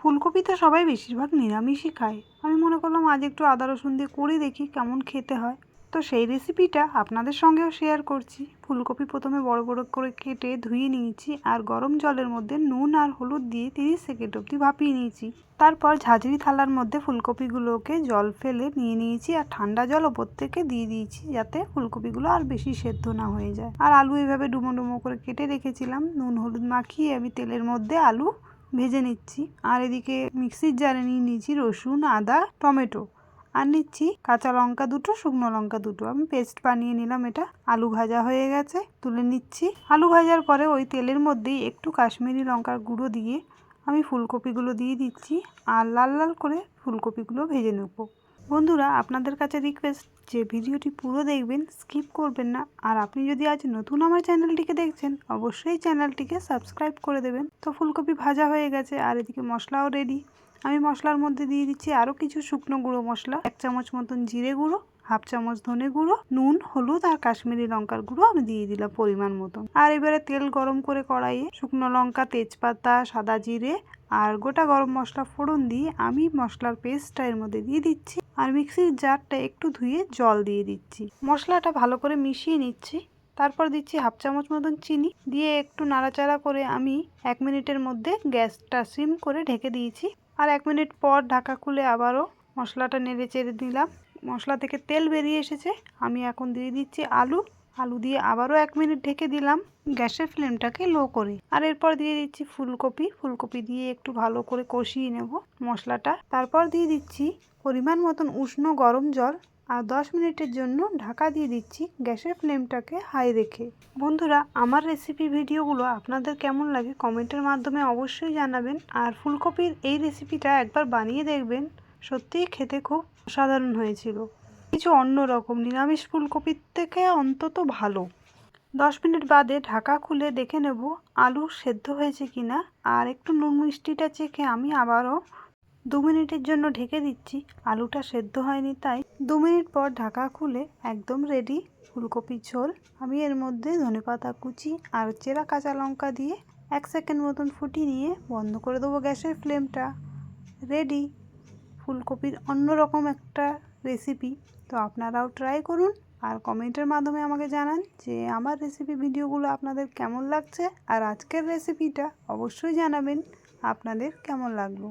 ফুলকপি তো সবাই বেশিরভাগ নিরামিষই খায়। আমি মনে করলাম আজ একটু আদা রসুন দিয়ে করে দেখি কেমন খেতে হয়। তো সেই রেসিপিটা আপনাদের সঙ্গেও শেয়ার করছি। ফুলকপি প্রথমে বড় বড় করে কেটে ধুয়ে নিয়েছি আর গরম জলের মধ্যে নুন আর হলুদ দিয়ে 30 সেকেন্ড অবধি ভাপিয়ে নিয়েছি। তারপর ঝাঁঝরি থালার মধ্যে ফুলকপিগুলোকে জল ফেলে নিয়ে নিয়েছি আর ঠান্ডা জল ওপর থেকে দিয়ে দিয়েছি, যাতে ফুলকপিগুলো আর বেশি সেদ্ধ না হয়ে যায়। আর আলু এইভাবে ডুমো ডুমো করে কেটে রেখেছিলাম। নুন হলুদ মাখিয়ে আমি তেলের মধ্যে আলু ভেজে নিচ্ছি। আর এদিকে মিক্সির জারে নিয়ে নিয়েছি রসুন, আদা, টমেটো, আর নিচ্ছি কাঁচা লঙ্কা দুটো, শুকনো লঙ্কা দুটো। আমি পেস্ট বানিয়ে নিলাম। এটা আলু ভাজা হয়ে গেছে, তুলে নিচ্ছি। আলু ভাজার পরে ওই তেলের মধ্যেই একটু কাশ্মীরি লঙ্কার গুঁড়ো দিয়ে আমি ফুলকপিগুলো দিয়ে দিচ্ছি আর লাল লাল করে ফুলকপিগুলো ভেজে নেব। বন্ধুরা, আপনাদের কাছে রিকোয়েস্ট যে ভিডিওটি পুরো দেখবেন, স্কিপ করবেন না। আর আপনি যদি আজ নতুন আমার চ্যানেলটিকে দেখছেন, অবশ্যই চ্যানেলটিকে সাবস্ক্রাইব করে দেবেন। তো ফুলকপি ভাজা হয়ে গেছে আর এদিকে মশলাও রেডি। আমি মশলার মধ্যে দিয়ে দিচ্ছি আরও কিছু শুকনো গুঁড়ো মশলা, 1 চামচ মতন জিরে গুঁড়ো, 1/2 চামচ ধনে গুঁড়ো, নুন, হলুদ আর কাশ্মীরি লঙ্কার গুঁড়ো আমি দিয়ে দিলাম পরিমাণ মতন। আর এবারে তেল গরম করে কড়াইয়ে শুকনো লঙ্কা, তেজপাতা, সাদা জিরে আর গোটা গরম মশলা ফোড়ন দিয়ে আমি মশলার পেস্টটা এর মধ্যে দিয়ে দিচ্ছি আর মিক্সির জারটা একটু ধুয়ে জল দিয়ে দিচ্ছি। মশলাটা ভালো করে মিশিয়ে নিচ্ছি। তারপর দিচ্ছি 1/2 চামচ মতন চিনি, দিয়ে একটু নাড়াচাড়া করে আমি 1 মিনিটের মধ্যে গ্যাসটা সিম করে ঢেকে দিয়েছি। আর 1 মিনিট পর ঢাকা খুলে আবারও মশলাটা নেড়ে চেড়ে দিলাম। মশলা থেকে তেল বেরিয়ে এসেছে। আমি এখন দিয়ে দিচ্ছি আলু। আলু দিয়ে আবারও 1 মিনিট ঢেকে দিলাম গ্যাসের ফ্লেমটাকে লো করে। আর এরপর দিয়ে দিচ্ছি ফুলকপি। ফুলকপি দিয়ে একটু ভালো করে কষিয়ে নেব মশলাটা। তারপর দিয়ে দিচ্ছি পরিমাণ মতন উষ্ণ গরম জল আর 10 মিনিটের জন্য ঢাকা দিয়ে দিচ্ছি গ্যাসের ফ্লেমটাকে হাই রেখে। বন্ধুরা, আমার রেসিপি ভিডিওগুলো আপনাদের কেমন লাগে কমেন্টের মাধ্যমে অবশ্যই জানাবেন। আর ফুলকপির এই রেসিপিটা একবার বানিয়ে দেখবেন, সত্যিই খেতে খুব অসাধারণ হয়েছিল। কিছু অন্যরকম, নিরামিষ ফুলকপির থেকে অন্তত ভালো। 10 মিনিট বাদে ঢাকা খুলে দেখে নেব আলু সেদ্ধ হয়েছে কিনা। আর একটু নুন মিষ্টিটা চেখে আমি আবারও 2 মিনিটের জন্য ঢেকে দিচ্ছি। আলুটা সেদ্ধ হয়নি তাই 2 মিনিট পর ঢাকা খুলে একদম রেডি ফুলকপির ঝোল। আমি এর মধ্যে ধনেপাতা কুচি আর চেরা কাঁচা লঙ্কা দিয়ে 1 সেকেন্ড মতন ফুটিয়ে নিয়ে বন্ধ করে দেবো গ্যাসের ফ্লেমটা। রেডি ফুলকপির অন্যরকম একটা রেসিপি। তো আপনারাও ট্রাই করুন আর কমেন্টের মাধ্যমে আমাকে জানান যে আমার রেসিপি ভিডিওগুলো আপনাদের কেমন লাগছে। আর আজকের রেসিপিটা অবশ্যই জানাবেন আপনাদের কেমন লাগলো।